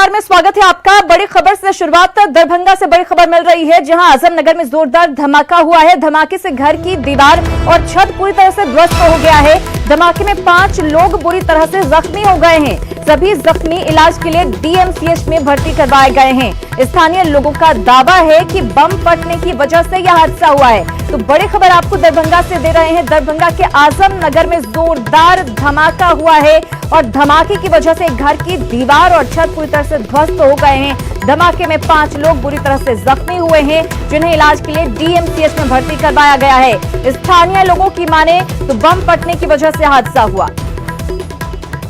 बिहार में स्वागत है आपका। बड़ी खबर से शुरुआत, दरभंगा से बड़ी खबर मिल रही है, जहां आजमनगर में जोरदार धमाका हुआ है। धमाके से घर की दीवार और छत पूरी तरह से ध्वस्त हो गया है। धमाके में 5 लोग बुरी तरह से जख्मी हो गए हैं। सभी जख्मी इलाज के लिए डीएमसीएच में भर्ती करवाए गए हैं। स्थानीय लोगों का दावा है कि बम फटने की वजह से यह हादसा हुआ है। तो बड़ी खबर आपको दरभंगा से दे रहे हैं। दरभंगा के आजमनगर में जोरदार धमाका हुआ है और धमाके की वजह से घर की दीवार और छत पूरी तरह से ध्वस्त हो गए हैं। धमाके में 5 लोग बुरी तरह से जख्मी हुए हैं, जिन्हें इलाज के लिए डीएमसीएच में भर्ती करवाया गया है। स्थानीय लोगों की माने तो बम फटने की वजह से हादसा हुआ।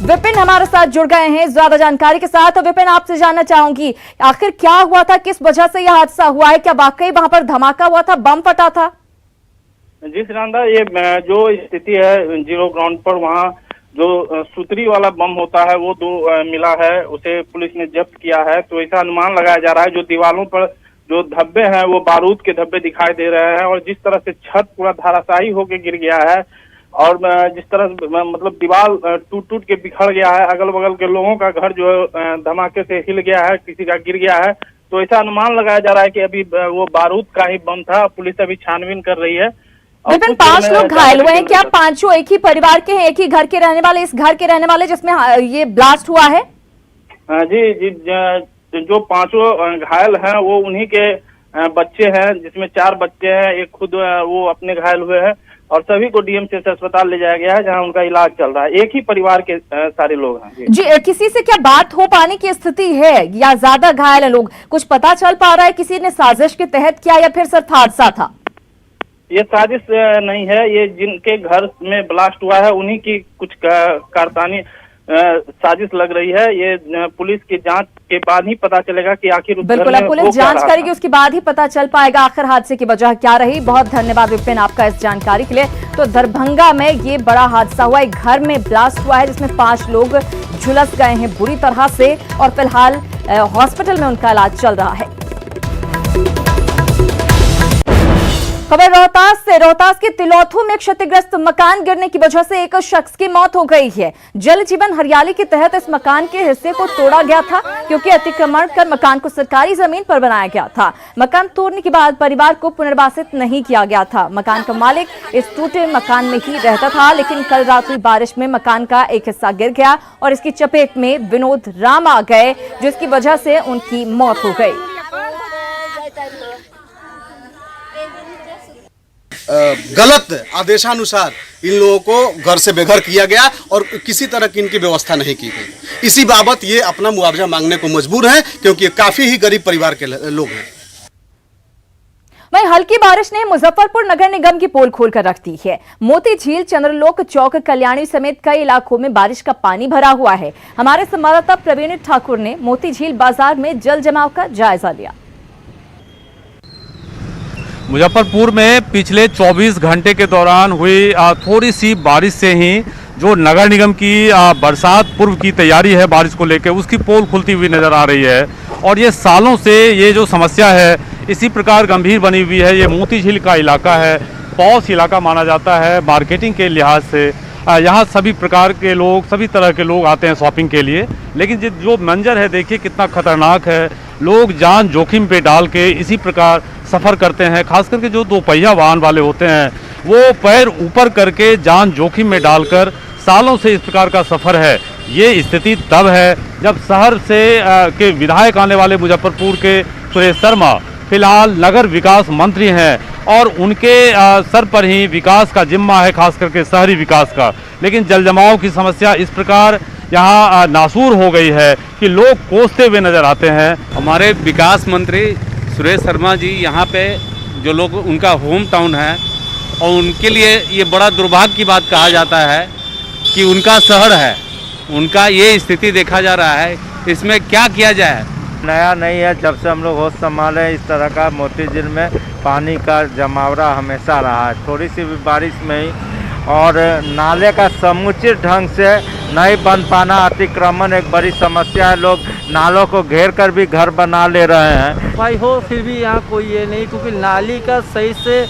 विपिन हमारे साथ जुड़ गए हैं ज्यादा जानकारी के साथ। तो विपिन, आपसे जानना चाहूंगी आखिर क्या हुआ था, किस वजह से यह हादसा हुआ है? क्या वाकई वहां पर धमाका हुआ था, बम फटा था? जी सुनंदा, ये जो स्थिति है जीरो ग्राउंड पर, वहाँ जो सुतरी वाला बम होता है वो 2 मिला है, उसे पुलिस ने जब्त किया है। तो ऐसा अनुमान लगाया जा रहा है जो दीवारों पर जो धब्बे हैं वो बारूद के धब्बे दिखाई दे रहे हैं, और जिस तरह से छत पूरा धराशायी होकर गिर गया है और जिस तरह मतलब दीवार टूट के बिखर गया है, अगल बगल के लोगों का घर जो धमाके से हिल गया है, किसी का गिर गया है। तो ऐसा अनुमान लगाया जा रहा है कि अभी वो बारूद का ही बम था। पुलिस अभी छानबीन कर रही है। विपिन, 5 लोग घायल हुए हैं। क्या 5 एक ही परिवार के हैं, एक ही घर के रहने वाले, इस घर के रहने वाले जिसमें ये ब्लास्ट हुआ है? जी, जो 5 घायल हैं वो उन्हीं के बच्चे हैं, जिसमें 4 बच्चे हैं, एक खुद वो अपने घायल हुए हैं, और सभी को डीएमसीएच अस्पताल ले जाया गया है, जहां उनका इलाज चल रहा है। एक ही परिवार के सारे लोग हैं। जी, किसी से क्या बात हो पाने की स्थिति है या ज्यादा घायल है लोग? कुछ पता चल पा रहा है किसी ने साजिश के तहत किया या फिर सिर्फ हादसा था? ये साजिश नहीं है, ये जिनके घर में ब्लास्ट हुआ है उन्हीं की कुछ कारतानी साजिश लग रही है। ये पुलिस की जांच के बाद ही पता चलेगा कि आखिर बिल्कुल, अब पुलिस जांच करेगी, उसके बाद ही पता चल पाएगा आखिर हादसे की वजह क्या रही। बहुत धन्यवाद विपिन आपका इस जानकारी के लिए। तो दरभंगा में ये बड़ा हादसा हुआ, एक घर में ब्लास्ट हुआ है जिसमें 5 लोग झुलस गए हैं बुरी तरह से, और फिलहाल हॉस्पिटल में उनका इलाज चल रहा है। खबर रोहतास से। रोहतास के तिलौथू में क्षतिग्रस्त मकान गिरने की वजह से एक शख्स की मौत हो गई है। जल जीवन हरियाली के तहत इस मकान के हिस्से को तोड़ा गया था, क्योंकि अतिक्रमण कर मकान को सरकारी जमीन पर बनाया गया था। मकान तोड़ने के बाद परिवार को पुनर्वासित नहीं किया गया था। मकान का मालिक इस टूटे मकान में ही रहता था, लेकिन कल रात हुई बारिश में मकान का एक हिस्सा गिर गया और इसकी चपेट में विनोद राम आ गए, जिसकी वजह से उनकी मौत हो गई। गलत आदेशानुसार इन लोगों को घर से बेघर किया गया और किसी तरह की इनकी व्यवस्था नहीं की गई। इसी बाबत ये अपना मुआवजा मांगने को मजबूर हैं, क्योंकि काफी ही गरीब परिवार के लोग हैं। वहीं हल्की बारिश ने मुजफ्फरपुर नगर निगम की पोल खोलकर रख दी है। मोती झील, चंद्रलोक चौक, कल्याणी समेत कई इलाकों में बारिश का पानी भरा हुआ है। हमारे संवाददाता प्रवीण ठाकुर ने मोती झील बाजार में जल जमाव का जायजा लिया। मुजफ्फरपुर में पिछले 24 घंटे के दौरान हुई थोड़ी सी बारिश से ही जो नगर निगम की बरसात पूर्व की तैयारी है बारिश को लेकर, उसकी पोल खुलती हुई नज़र आ रही है। और ये सालों से ये जो समस्या है इसी प्रकार गंभीर बनी हुई है। ये मोती झील का इलाका है, पॉश इलाका माना जाता है मार्केटिंग के लिहाज से। यहाँ सभी प्रकार के लोग, सभी तरह के लोग आते हैं शॉपिंग के लिए, लेकिन जो मंजर है देखिए कितना खतरनाक है। लोग जान जोखिम पे डाल के इसी प्रकार सफ़र करते हैं। खास करके जो 2 पहिया वाहन वाले होते हैं वो पैर ऊपर करके जान जोखिम में डालकर सालों से इस प्रकार का सफ़र है। ये स्थिति तब है जब शहर से के विधायक आने वाले मुजफ्फरपुर के सुरेश शर्मा फिलहाल नगर विकास मंत्री हैं, और उनके सर पर ही विकास का जिम्मा है, खास करके शहरी विकास का। लेकिन जल जमाव की समस्या इस प्रकार यहाँ नासूर हो गई है कि लोग कोसते हुए नजर आते हैं। हमारे विकास मंत्री सुरेश शर्मा जी यहाँ पे जो लोग उनका होम टाउन है, और उनके लिए ये बड़ा दुर्भाग्य की बात कहा जाता है कि उनका शहर है, उनका ये स्थिति देखा जा रहा है। इसमें क्या किया जाए? नया नहीं है, जब से हम लोग होश संभाले इस तरह का मोती झील में पानी का जमावड़ा हमेशा रहा है। थोड़ी सी भी बारिश में ही, और नाले का समुचित ढंग से नहीं बन पाना, अतिक्रमण एक बड़ी समस्या है। लोग नालों को घेर कर भी घर बना ले रहे हैं। भाई हो फिर भी यहाँ कोई ये नहीं, क्योंकि नाली का सही से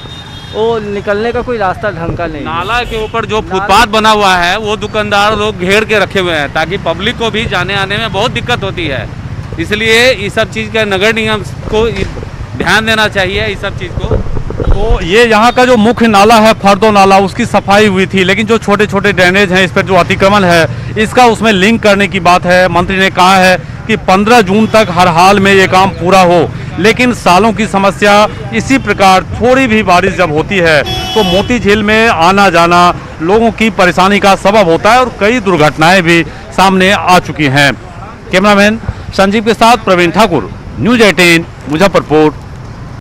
वो निकलने का कोई रास्ता ढंग का नहीं। नाला के ऊपर जो फुटपाथ बना हुआ है वो दुकानदार लोग घेर के रखे हुए हैं, ताकि पब्लिक को भी जाने आने में बहुत दिक्कत होती है। इसलिए इस सब चीज़ का नगर निगम को ध्यान देना चाहिए इस सब चीज़ को। तो ये यहाँ का जो मुख्य नाला है फरदो नाला, उसकी सफाई हुई थी, लेकिन जो छोटे छोटे ड्रेनेज हैं, इस पर जो अतिक्रमण है, इसका उसमें लिंक करने की बात है। मंत्री ने कहा है कि 15 जून तक हर हाल में ये काम पूरा हो, लेकिन सालों की समस्या इसी प्रकार थोड़ी भी बारिश जब होती है तो मोती झील में आना जाना लोगों की परेशानी का सबब होता है और कई दुर्घटनाएं भी सामने आ चुकी हैं। कैमरामैन संजीव के साथ प्रवीण ठाकुर, न्यूज़ 18 मुजफ्फरपुर।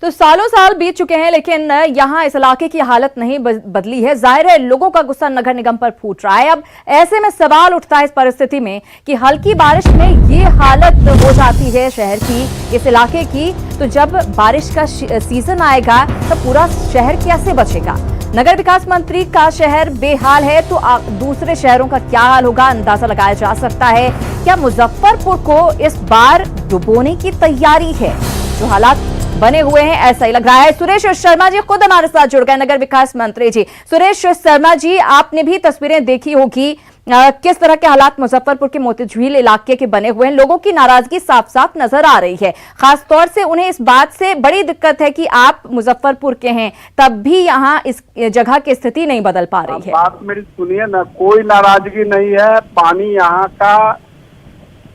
तो सालों साल बीत चुके हैं, लेकिन यहाँ इस इलाके की हालत नहीं बदली है। जाहिर है लोगों का गुस्सा नगर निगम पर फूट रहा है। अब ऐसे में सवाल उठता है इस परिस्थिति में कि हल्की बारिश में ये हालत हो जाती है शहर की, इस इलाके की, तो जब बारिश का सीजन आएगा तो पूरा शहर कैसे बचेगा? नगर विकास मंत्री का शहर बेहाल है तो दूसरे शहरों का क्या हाल होगा, अंदाजा लगाया जा सकता है। क्या मुजफ्फरपुर को इस बार डुबोने की तैयारी है? जो हालात बने हुए हैं ऐसा ही लग रहा है। सुरेश शर्मा जी खुद हमारे साथ जुड़ गए, नगर विकास मंत्री जी। सुरेश शर्मा जी, आपने भी तस्वीरें देखी होगी, किस तरह के हालात मुजफ्फरपुर के मोती झील इलाके के बने हुए हैं। लोगों की नाराजगी साफ साफ नजर आ रही है। खासतौर से उन्हें इस बात से बड़ी दिक्कत है कि आप मुजफ्फरपुर के हैं, तब भी यहाँ इस जगह की स्थिति नहीं बदल पा रही है। बात मेरी सुनिए ना, कोई नाराजगी नहीं है। पानी यहाँ का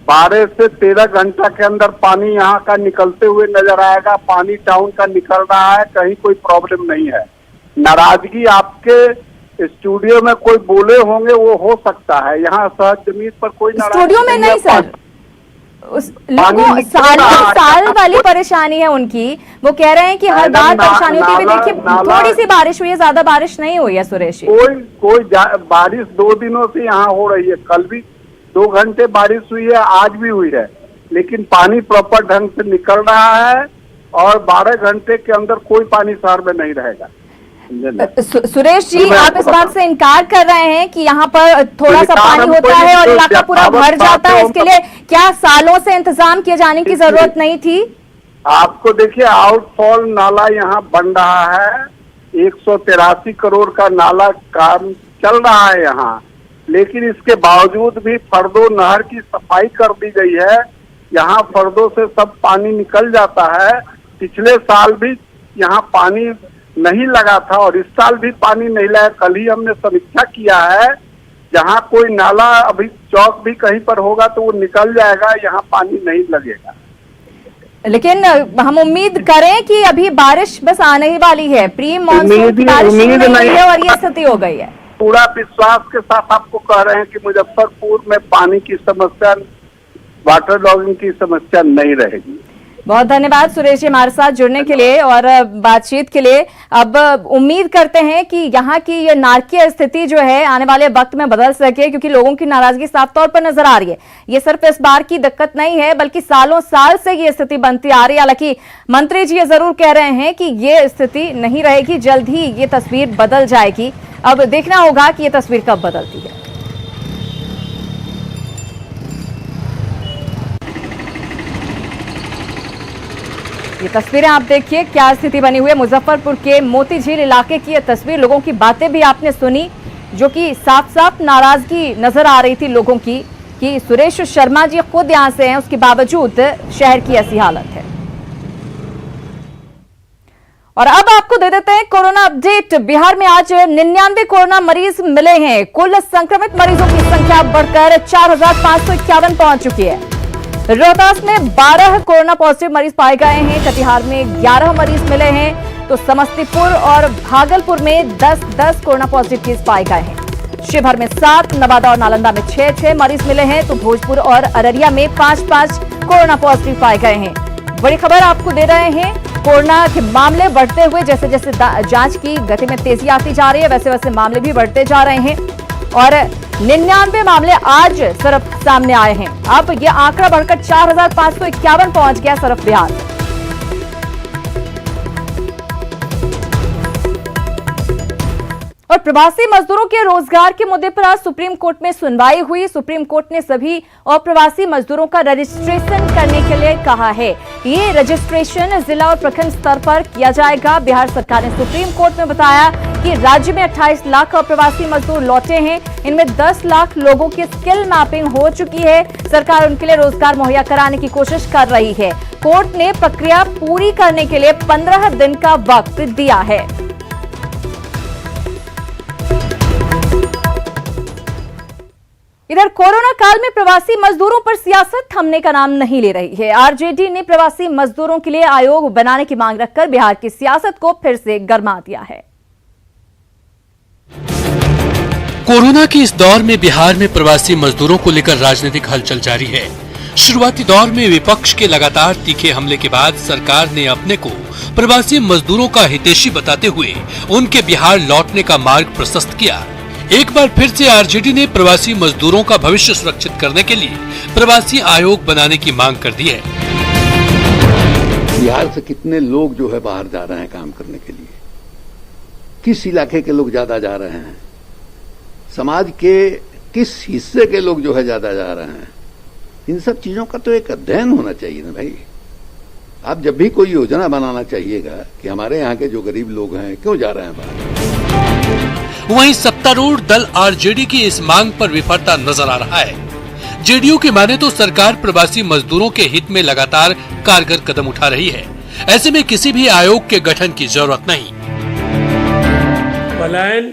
12 से 13 घंटा के अंदर पानी यहाँ का निकलते हुए नजर आएगा। पानी टाउन का निकल रहा है, कहीं कोई प्रॉब्लम नहीं है। नाराजगी आपके स्टूडियो में कोई बोले होंगे वो हो सकता है, यहाँ सहज जमीन पर कोई स्टूडियो में नहीं सर, उस लोगों साल वाली परेशानी है उनकी। वो कह रहे हैं कि हर बार परेशानी होती है। देखिए थोड़ी सी बारिश हुई है, ज्यादा बारिश नहीं हुई है सुरेश जी। कोई बारिश 2 दिनों से यहाँ हो रही है। कल भी 2 घंटे बारिश हुई है, आज भी हुई है, लेकिन पानी प्रॉपर ढंग से निकल रहा है और 12 घंटे के अंदर कोई पानी शहर में नहीं रहेगा। सुरेश जी, आप इस बात से इनकार कर रहे हैं कि यहाँ पर थोड़ा सा पानी होता है और इलाका पूरा भर जाता है, इसके लिए क्या सालों से इंतजाम किए जाने की जरूरत नहीं थी? आपको देखिए, आउटफॉल नाला यहाँ बन रहा है, 183 करोड़ का नाला काम चल रहा है यहाँ, लेकिन इसके बावजूद भी फरदो नहर की सफाई कर दी गई है। यहाँ फरदो से सब पानी निकल जाता है। पिछले साल भी यहाँ पानी नहीं लगा था और इस साल भी पानी नहीं लगा। कल ही हमने समीक्षा किया है, जहाँ कोई नाला अभी चौक भी कहीं पर होगा तो वो निकल जाएगा, यहाँ पानी नहीं लगेगा। लेकिन हम उम्मीद करें कि अभी बारिश बस आने ही वाली है, प्री मानसून की बारिश नहीं है और ये स्थिति हो गई है। पूरा विश्वास के साथ आपको कह रहे हैं कि मुजफ्फरपुर में पानी की समस्या, वाटर लॉगिंग की समस्या नहीं रहेगी। बहुत धन्यवाद सुरेश जी हमारे साथ जुड़ने के लिए और बातचीत के लिए। अब उम्मीद करते हैं कि यहाँ की ये नारकीय स्थिति जो है आने वाले वक्त में बदल सके, क्योंकि लोगों की नाराजगी साफ तौर पर नजर आ रही है। ये सिर्फ इस बार की दिक्कत नहीं है, बल्कि सालों साल से ये स्थिति बनती आ रही है। हालांकि मंत्री जी ये जरूर कह रहे हैं कि ये स्थिति नहीं रहेगी, जल्द ही ये तस्वीर बदल जाएगी। अब देखना होगा कि ये तस्वीर कब बदलती है। ये तस्वीरें आप देखिए, क्या स्थिति बनी हुई है मुजफ्फरपुर के मोती झील इलाके की। ये तस्वीर, लोगों की बातें भी आपने सुनी, जो कि साफ साफ नाराजगी नजर आ रही थी लोगों की कि सुरेश शर्मा जी खुद यहां से हैं, उसके बावजूद शहर की ऐसी हालत है। और अब आपको दे देते हैं कोरोना अपडेट। बिहार में आज 99 कोरोना मरीज मिले हैं। कुल संक्रमित मरीजों की संख्या बढ़कर 4551 पहुंच चुकी है। रोहतास में 12 कोरोना पॉजिटिव मरीज पाए गए हैं। कटिहार में 11 मरीज मिले हैं, तो समस्तीपुर और भागलपुर में 10-10 कोरोना पॉजिटिव केस पाए गए हैं। शिवहर में 7, नवादा और नालंदा में 6-6 मरीज मिले हैं, तो भोजपुर और अररिया में 5-5 कोरोना पॉजिटिव पाए गए हैं। बड़ी खबर आपको दे रहे हैं, कोरोना के मामले बढ़ते हुए जैसे जैसे जांच की गति में तेजी आती जा रही है, वैसे वैसे मामले भी बढ़ते जा रहे हैं और 99 मामले आज सिर्फ सामने आए हैं। अब ये आंकड़ा बढ़कर 4551 पहुंच गया सिर्फ बिहार। और प्रवासी मजदूरों के रोजगार के मुद्दे पर आज सुप्रीम कोर्ट में सुनवाई हुई। सुप्रीम कोर्ट ने सभी अप्रवासी मजदूरों का रजिस्ट्रेशन करने के लिए कहा है। ये रजिस्ट्रेशन जिला और प्रखंड स्तर पर किया जाएगा। बिहार सरकार ने सुप्रीम कोर्ट में बताया कि राज्य में 28 लाख अप्रवासी मजदूर लौटे हैं। इनमें 10 लाख लोगों की स्किल मैपिंग हो चुकी है। सरकार उनके लिए रोजगार मुहैया कराने की कोशिश कर रही है। कोर्ट ने प्रक्रिया पूरी करने के लिए 15 दिन का वक्त दिया है। इधर कोरोना काल में प्रवासी मजदूरों पर सियासत थमने का नाम नहीं ले रही है। आरजेडी ने प्रवासी मजदूरों के लिए आयोग बनाने की मांग रखकर बिहार की सियासत को फिर से गरमा दिया है। कोरोना के इस दौर में बिहार में प्रवासी मजदूरों को लेकर राजनीतिक हलचल जारी है। शुरुआती दौर में विपक्ष के लगातार तीखे हमले के बाद सरकार ने अपने को प्रवासी मजदूरों का हितैषी बताते हुए उनके बिहार लौटने का मार्ग प्रशस्त किया। एक बार फिर से आरजेडी ने प्रवासी मजदूरों का भविष्य सुरक्षित करने के लिए प्रवासी आयोग बनाने की मांग कर दी है। बिहार से कितने लोग जो है बाहर जा रहे हैं काम करने के लिए, किस इलाके के लोग ज्यादा जा रहे हैं, समाज के किस हिस्से के लोग जो है ज्यादा जा रहे हैं, इन सब चीजों का तो एक अध्ययन होना चाहिए ना भाई। आप जब भी कोई योजना बनाना चाहिएगा कि हमारे यहाँ के जो गरीब लोग हैं क्यों जा रहे हैं बाहर। वहीं सत्तारूढ़ दल आरजेडी की इस मांग पर विफलता नजर आ रहा है। जेडीयू की माने तो सरकार प्रवासी मजदूरों के हित में लगातार कारगर कदम उठा रही है। ऐसे में किसी भी आयोग के गठन की जरूरत नहीं। पलायन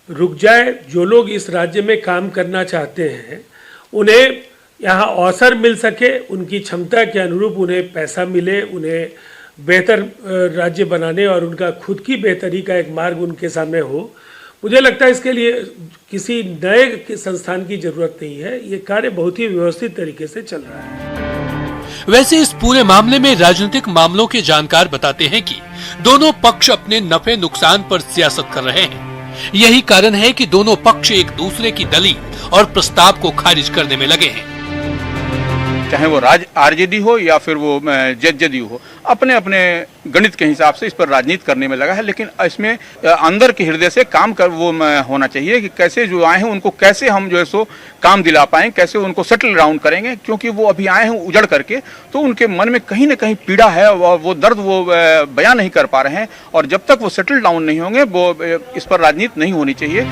रुक जाए। जो लोग इस राज्य में काम करना चाहते हैं उन्हें यहाँ अवसर मिल सके, उनकी क्षमता के अनुरूप उन्हें पैसा मिले, उन्हें बेहतर राज्य बनाने और उनका खुद की बेहतरी का एक मार्ग उनके सामने हो। मुझे लगता है इसके लिए किसी नए संस्थान की जरूरत नहीं है। ये कार्य बहुत ही व्यवस्थित तरीके से चल रहा है। वैसे इस पूरे मामले में राजनीतिक मामलों के जानकार बताते हैं कि दोनों पक्ष अपने नफे नुकसान पर सियासत कर रहे हैं। यही कारण है कि दोनों पक्ष एक दूसरे की दलील और प्रस्ताव को खारिज करने में लगे हैं। चाहे वो आरजेडी हो या फिर वो जेडीयू हो, अपने अपने गणित के हिसाब से इस पर राजनीति करने में लगा है। लेकिन इसमें अंदर के हृदय से काम कर वो होना चाहिए कि कैसे जो आए हैं उनको कैसे हम जो है सो काम दिला पाएं, कैसे उनको सेटल डाउन करेंगे। क्योंकि वो अभी आए हैं उजड़ करके, तो उनके मन में कहीं न कहीं पीड़ा है और वो दर्द वो बयां नहीं कर पा रहे हैं। और जब तक वो सेटल डाउन नहीं होंगे वो इस पर राजनीति नहीं होनी चाहिए।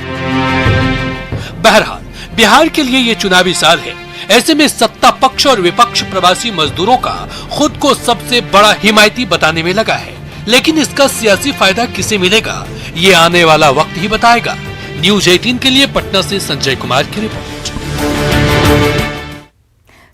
बहरहाल बिहार के लिए ये चुनावी साल है। ऐसे में सत्ता पक्ष और विपक्ष प्रवासी मजदूरों का खुद को सबसे बड़ा हिमायती बताने में लगा है। लेकिन इसका सियासी फायदा किसे मिलेगा, ये आने वाला वक्त ही बताएगा। न्यूज़ 18 के लिए पटना से संजय कुमार की रिपोर्ट।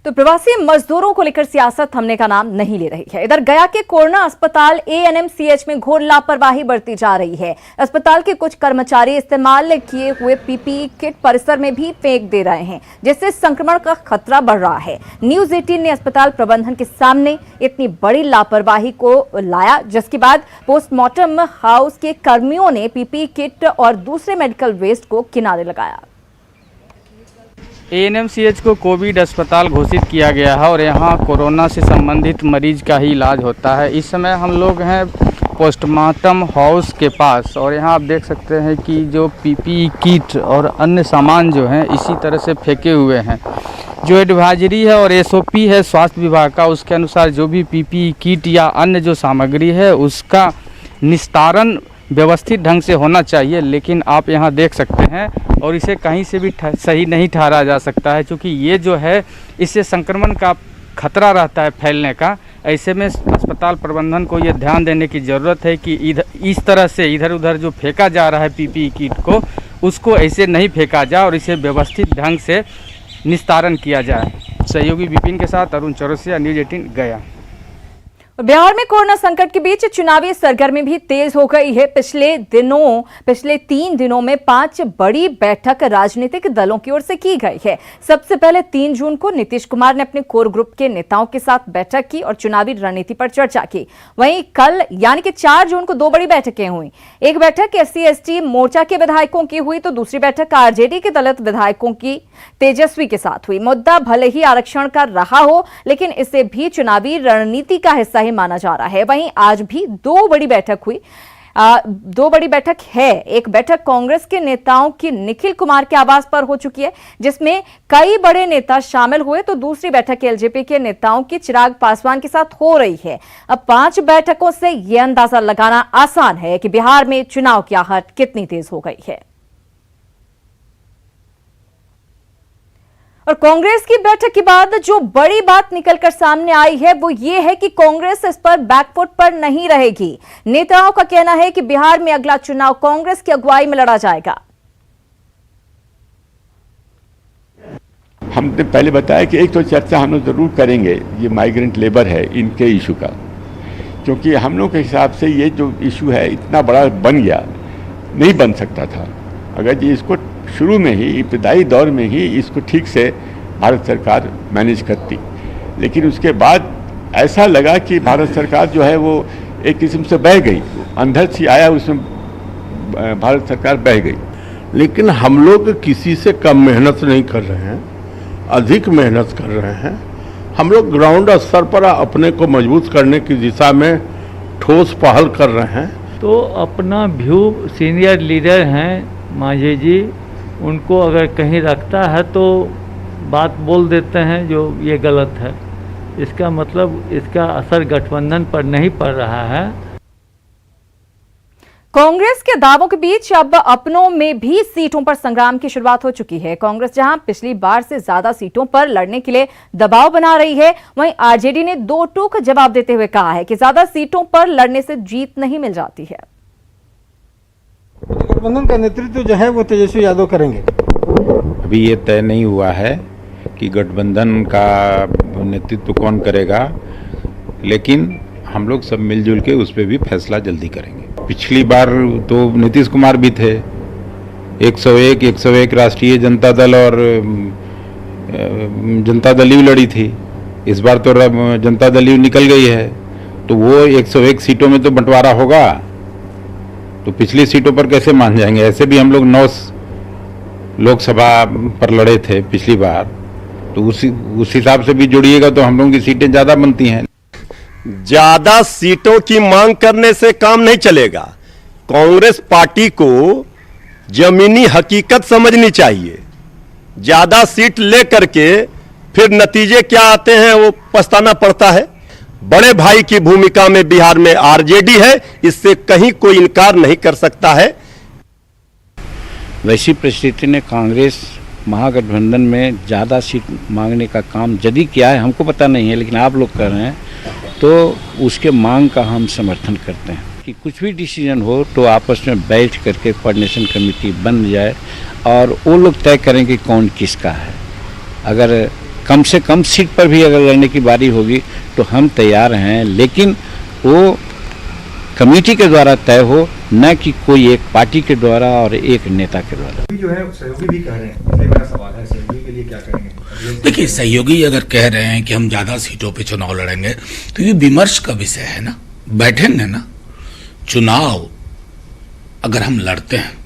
तो प्रवासी मजदूरों को लेकर सियासत थमने का नाम नहीं ले रही है। इधर गया के कोरोना अस्पताल एएनएमसीएच में घोर लापरवाही बरती जा रही है। अस्पताल के कुछ कर्मचारी इस्तेमाल किए हुए पीपीई किट परिसर में भी फेंक दे रहे हैं, जिससे संक्रमण का खतरा बढ़ रहा है। न्यूज़ 18 ने अस्पताल प्रबंधन के सामने इतनी बड़ी लापरवाही को लाया, जिसके बाद पोस्टमार्टम हाउस के कर्मियों ने पीपीई किट और दूसरे मेडिकल वेस्ट को किनारे लगाया। एएनएमसीएच को कोविड अस्पताल घोषित किया गया है और यहाँ कोरोना से संबंधित मरीज का ही इलाज होता है। इस समय हम लोग हैं पोस्टमार्टम हाउस के पास और यहाँ आप देख सकते हैं कि जो पीपीई किट और अन्य सामान जो हैं इसी तरह से फेंके हुए हैं। जो एडवाइजरी है और एसओपी है स्वास्थ्य विभाग का, उसके अनुसार जो भी पीपीई किट या अन्य जो सामग्री है उसका निस्तारण व्यवस्थित ढंग से होना चाहिए। लेकिन आप यहाँ देख सकते हैं और इसे कहीं से भी सही नहीं ठहरा जा सकता है, क्योंकि ये जो है इससे संक्रमण का खतरा रहता है फैलने का। ऐसे में अस्पताल प्रबंधन को ये ध्यान देने की ज़रूरत है कि इस तरह से इधर उधर जो फेंका जा रहा है पीपीई किट को, उसको ऐसे नहीं फेंका जाए और इसे व्यवस्थित ढंग से निस्तारण किया जाए। सहयोगी विपिन के साथ अरुण चौरसिया, न्यूज़ 18 गया। बिहार में कोरोना संकट के बीच चुनावी सरगर्मी भी तेज हो गई है। पिछले 3 दिनों में 5 बड़ी बैठक राजनीतिक दलों की ओर से की गई है। सबसे पहले 3 जून को नीतीश कुमार ने अपने कोर ग्रुप के नेताओं के साथ बैठक की और चुनावी रणनीति पर चर्चा की। वहीं कल यानी कि 4 जून को 2 बड़ी बैठकें हुई। एक बैठक SC/ST मोर्चा के विधायकों की हुई तो दूसरी बैठक आरजेडी के दलित विधायकों की तेजस्वी के साथ हुई। मुद्दा भले ही आरक्षण का रहा हो, लेकिन इसे भी चुनावी रणनीति का हिस्सा माना जा रहा है। वहीं आज भी 2 बड़ी बैठक हुई। दो बड़ी बैठक है। एक बैठक कांग्रेस के नेताओं की निखिल कुमार के आवास पर हो चुकी है, जिसमें कई बड़े नेता शामिल हुए, तो दूसरी बैठक एलजेपी के नेताओं की चिराग पासवान के साथ हो रही है। अब 5 बैठकों से यह अंदाजा लगाना आसान है कि बिहार में चुनाव की आहट कितनी तेज हो गई है। और कांग्रेस की बैठक के बाद जो बड़ी बात निकलकर सामने आई है वो ये है कि कांग्रेस इस पर बैकफुट पर नहीं रहेगी। नेताओं का कहना है कि बिहार में अगला चुनाव कांग्रेस की अगुवाई में लड़ा जाएगा। हमने पहले बताया कि एक तो चर्चा हम लोग जरूर करेंगे, ये माइग्रेंट लेबर है इनके इशू का, क्योंकि हम लोग के हिसाब से ये जो इशू है इतना बड़ा बन गया, नहीं बन सकता था अगर ये इसको शुरू में ही इब्तदाई दौर में ही इसको ठीक से भारत सरकार मैनेज करती। लेकिन उसके बाद ऐसा लगा कि भारत सरकार जो है वो एक किस्म से बह गई, अंदर से आया उसमें भारत सरकार बह गई। लेकिन हम लोग किसी से कम मेहनत नहीं कर रहे हैं, अधिक मेहनत कर रहे हैं। हम लोग ग्राउंड स्तर पर अपने को मजबूत करने की दिशा में ठोस पहल कर रहे हैं। तो अपना व्यू सीनियर लीडर हैं मांझी जी, उनको अगर कहीं रखता है तो बात बोल देते हैं जो ये गलत है। इसका मतलब इसका असर गठबंधन पर नहीं पड़ रहा है। कांग्रेस के दावों के बीच अब अपनों में भी सीटों पर संग्राम की शुरुआत हो चुकी है। कांग्रेस जहां पिछली बार से ज्यादा सीटों पर लड़ने के लिए दबाव बना रही है, वहीं आरजेडी ने दो टूक जवाब देते हुए कहा है कि ज्यादा सीटों पर लड़ने से जीत नहीं मिल जाती है। गठबंधन का नेतृत्व जो है वो तेजस्वी यादव करेंगे। अभी ये तय नहीं हुआ है कि गठबंधन का नेतृत्व कौन करेगा, लेकिन हम लोग सब मिलजुल के उस पर भी फैसला जल्दी करेंगे। पिछली बार तो नीतीश कुमार भी थे, 101 राष्ट्रीय जनता दल और जनता दल यू लड़ी थी। इस बार तो जनता दल यू निकल गई है, तो वो 101 सीटों में तो बंटवारा होगा, तो पिछली सीटों पर कैसे मान जाएंगे। ऐसे भी हम लोग 9 लोकसभा पर लड़े थे पिछली बार, तो उस हिसाब से भी जोड़िएगा तो हम लोगों की सीटें ज़्यादा बनती हैं। ज्यादा सीटों की मांग करने से काम नहीं चलेगा। कांग्रेस पार्टी को जमीनी हकीकत समझनी चाहिए। ज्यादा सीट लेकर के फिर नतीजे क्या आते हैं वो पछताना पड़ता है। बड़े भाई की भूमिका में बिहार में आरजेडी है, इससे कहीं कोई इनकार नहीं कर सकता है। वैसी परिस्थिति ने कांग्रेस महागठबंधन में ज़्यादा सीट मांगने का काम यदि किया है हमको पता नहीं है, लेकिन आप लोग कर रहे हैं, तो उसके मांग का हम समर्थन करते हैं कि कुछ भी डिसीजन हो तो आपस में बैठ करके कोऑर्डिनेशन कमेटी बन जाए और वो लोग तय करें कि कौन किसका है। अगर कम से कम सीट पर भी अगर लड़ने की बारी होगी तो हम तैयार हैं, लेकिन वो कमेटी के द्वारा तय हो, न कि कोई एक पार्टी के द्वारा और एक नेता के द्वारा। जो है सहयोगी भी कह रहे हैं, बड़ा सवाल है, सहयोगी के लिए क्या करेंगे? देखिए, सहयोगी अगर कह रहे हैं कि हम ज्यादा सीटों पे चुनाव लड़ेंगे तो ये विमर्श का विषय है ना। बैठेंगे ना, चुनाव अगर हम लड़ते हैं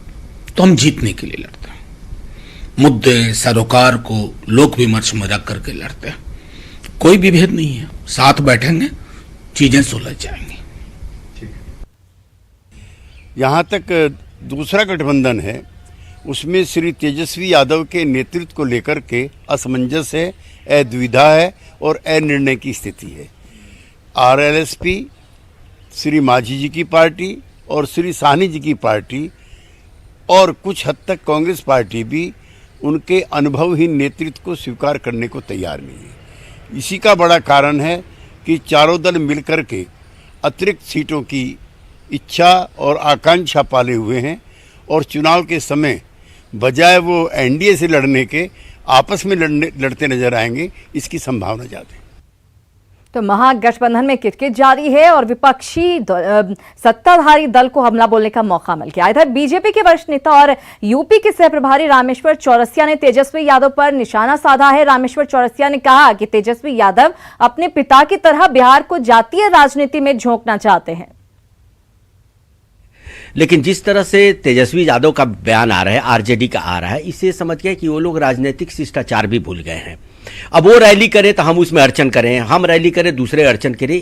तो हम जीतने के लिए लड़ते हैं, मुद्दे सरोकार को लोक विमर्श में रख करके लड़ते हैं। कोई भी भेद नहीं है, साथ बैठेंगे, चीजें सुलझ जाएंगी। यहाँ तक दूसरा गठबंधन है, उसमें श्री तेजस्वी यादव के नेतृत्व को लेकर के असमंजस है, अद्विधा है और अनिर्णय की स्थिति है। आरएलएसपी, श्री मांझी जी की पार्टी और श्री साहनी जी की पार्टी और कुछ हद तक कांग्रेस पार्टी भी उनके अनुभवहीन नेतृत्व को स्वीकार करने को तैयार नहीं है। इसी का बड़ा कारण है कि चारों दल मिलकर के अतिरिक्त सीटों की इच्छा और आकांक्षा पाले हुए हैं और चुनाव के समय बजाय वो एनडीए से लड़ने के आपस में लड़ते नजर आएंगे, इसकी संभावना ज़्यादा है। तो महागठबंधन में किटकिट जारी है और विपक्षी सत्ताधारी दल को हमला बोलने का मौका मिल गया। इधर बीजेपी के वरिष्ठ नेता और यूपी के सह प्रभारी रामेश्वर चौरसिया ने तेजस्वी यादव पर निशाना साधा है। रामेश्वर चौरसिया ने कहा कि तेजस्वी यादव अपने पिता की तरह बिहार को जातीय राजनीति में झोंकना चाहते हैं। लेकिन जिस तरह से तेजस्वी यादव का बयान आ रहा है, आरजेडी का आ रहा है, इससे समझ गए कि वो लोग राजनीतिक शिष्टाचार भी भूल गए हैं। अब वो रैली करे तो हम उसमें अड़चन करें, हम रैली करें दूसरे अड़चन करें।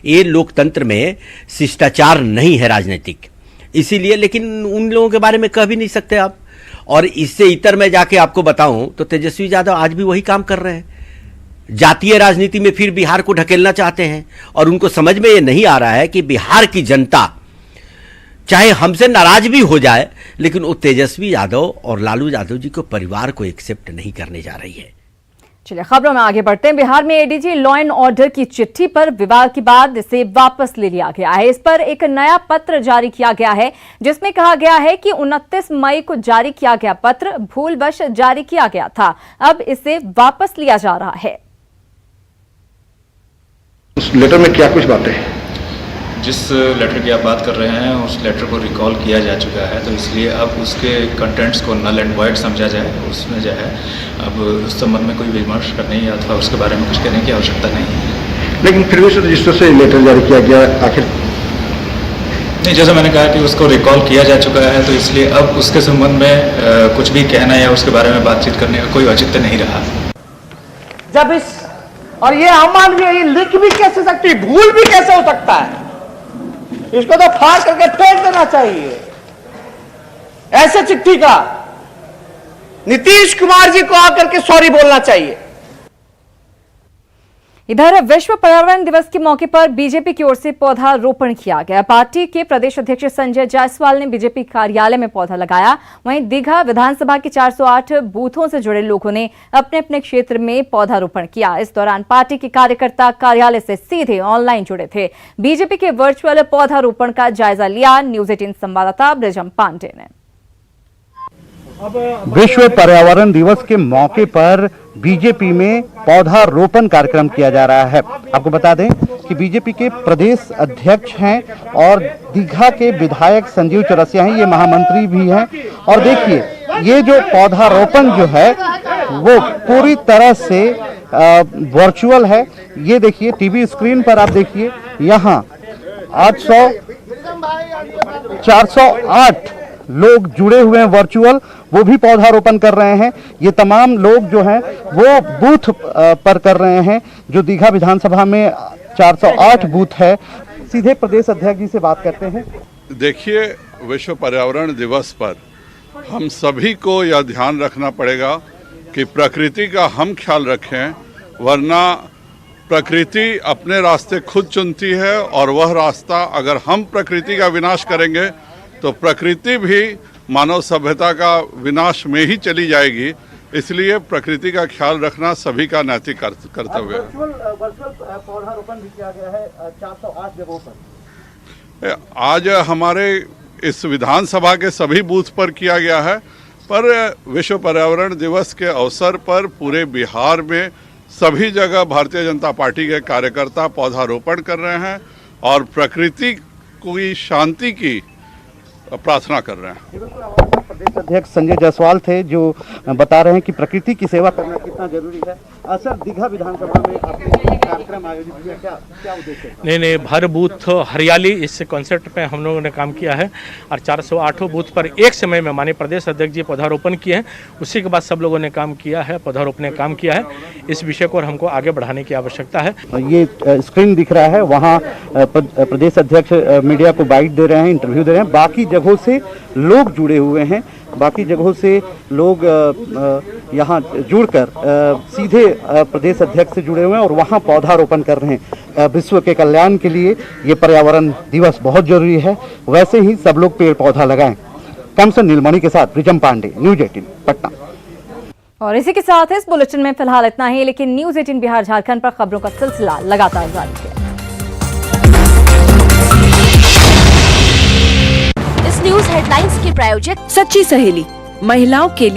ये लोकतंत्र में शिष्टाचार नहीं है राजनीतिक। इसीलिए, लेकिन उन लोगों के बारे में कह भी नहीं सकते आप। और इससे इतर मैं जाके आपको बताऊं तो तेजस्वी यादव आज भी वही काम कर रहे हैं, जातीय राजनीति में फिर बिहार को ढकेलना चाहते हैं। और उनको समझ में ये नहीं आ रहा है कि बिहार की जनता चाहे हमसे नाराज भी हो जाए, लेकिन वो तेजस्वी यादव और लालू यादव जी को परिवार को एक्सेप्ट नहीं करने जा रही है। चलिए खबरों में आगे बढ़ते हैं। बिहार में एडीजी लॉ एंड ऑर्डर की चिट्ठी पर विवाद के बाद इसे वापस ले लिया गया है। इस पर एक नया पत्र जारी किया गया है, जिसमें कहा गया है कि 29 मई को जारी किया गया पत्र भूलवश जारी किया गया था, अब इसे वापस लिया जा रहा है। उस लेटर में क्या कुछ बातें हैं? जिस लेटर की आप बात कर रहे हैं उस लेटर को रिकॉल किया जा चुका है, तो इसलिए अब उसके कंटेंट्स को नल एंड वॉइड समझा जाए। उसमें जो है अब उस संबंध में कोई विमर्श करने या अथवा उसके बारे में कुछ कहने की आवश्यकता नहीं है। लेकिन फिर भी उस रजिस्टर से लेटर जारी किया गया, आखिर नहीं, जैसे मैंने कहा कि उसको रिकॉल किया जा चुका है, तो इसलिए अब उसके संबंध में कुछ भी कहना या उसके बारे में बातचीत करने का कोई औचित्य नहीं रहा। जब इस और ये अमानवीय, ये लिख भी कैसे सकती, भूल भी कैसे हो सकता है? इसको तो फाड़ करके फेंक देना चाहिए। ऐसे चिट्ठी का नीतीश कुमार जी को आकर के सॉरी बोलना चाहिए। इधर विश्व पर्यावरण दिवस के मौके पर बीजेपी की ओर से पौधारोपण किया गया। पार्टी के प्रदेश अध्यक्ष संजय जायसवाल ने बीजेपी कार्यालय में पौधा लगाया। वहीं दीघा विधानसभा के 408 बूथों से जुड़े लोगों ने अपने अपने क्षेत्र में पौधारोपण किया। इस दौरान पार्टी के कार्यकर्ता कार्यालय से सीधे ऑनलाइन जुड़े थे। बीजेपी के वर्चुअल पौधारोपण का जायजा लिया न्यूज 18 संवाददाता ब्रिजम पांडे ने। विश्व पर्यावरण दिवस के मौके पर बीजेपी में पौधारोपण कार्यक्रम किया जा रहा है। आपको बता दें कि बीजेपी के प्रदेश अध्यक्ष हैं और दीघा के विधायक संजीव चौरसिया हैं, ये महामंत्री भी हैं। और देखिए ये जो पौधारोपण जो है वो पूरी तरह से वर्चुअल है। ये देखिए टीवी स्क्रीन पर आप देखिए, यहाँ 408 लोग जुड़े हुए हैं वर्चुअल, वो भी पौधारोपण कर रहे हैं। ये तमाम लोग जो हैं वो बूथ पर कर रहे हैं, जो दीघा विधानसभा में 408 बूथ है। सीधे प्रदेश अध्यक्ष जी से बात करते हैं। देखिए, विश्व पर्यावरण दिवस पर हम सभी को यह ध्यान रखना पड़ेगा कि प्रकृति का हम ख्याल रखें, वरना प्रकृति अपने रास्ते खुद चुनती है और वह रास्ता अगर हम प्रकृति का विनाश करेंगे तो प्रकृति भी मानव सभ्यता का विनाश में ही चली जाएगी। इसलिए प्रकृति का ख्याल रखना सभी का नैतिक कर्तव्य है। वर्चुअल पौधारोपण भी किया गया है 408 जगहों पर। आज हमारे इस विधानसभा के सभी बूथ पर किया गया है, पर विश्व पर्यावरण दिवस के अवसर पर पूरे बिहार में सभी जगह भारतीय जनता पार्टी के कार्यकर्ता पौधारोपण कर रहे हैं और प्रकृति की शांति की प्रार्थना कर रहे हैं। प्रदेश अध्यक्ष संजय जायसवाल थे जो बता रहे हैं कि प्रकृति की सेवा करना कितना जरूरी है। सर, दीघा विधानसभा में आपने कार्यक्रम आयोजित किया, क्या उद्देश्य है? नहीं, भर बूथ हरियाली, इस कॉन्सेप्ट पे हम लोगों ने काम किया है और 408 बूथ पर एक समय में माननीय प्रदेश अध्यक्ष जी पौधारोपण किए हैं। उसी के बाद सब लोगों ने काम किया है, पौधारोपण का काम किया है। इस विषय को हमको आगे बढ़ाने की आवश्यकता है। ये स्क्रीन दिख रहा है, वहाँ प्रदेश अध्यक्ष मीडिया को बाइट दे रहे हैं, इंटरव्यू दे रहे हैं। बाकी जगहों से लोग जुड़े हुए हैं, बाकी जगहों से लोग यहाँ जुड़कर सीधे प्रदेश अध्यक्ष से जुड़े हुए हैं और वहाँ पौधारोपण कर रहे हैं। विश्व के कल्याण के लिए ये पर्यावरण दिवस बहुत जरूरी है, वैसे ही सब लोग पेड़ पौधा लगाएं। कैमसन नीलमणि के साथ ब्रिजम पांडे, न्यूज 18 पटना। और इसी के साथ इस बुलेटिन में फिलहाल इतना ही, लेकिन न्यूज 18 बिहार झारखंड पर खबरों का सिलसिला लगातार जारी है। इस न्यूज हेडलाइंस के प्रायोजक सच्ची सहेली, महिलाओं के लिए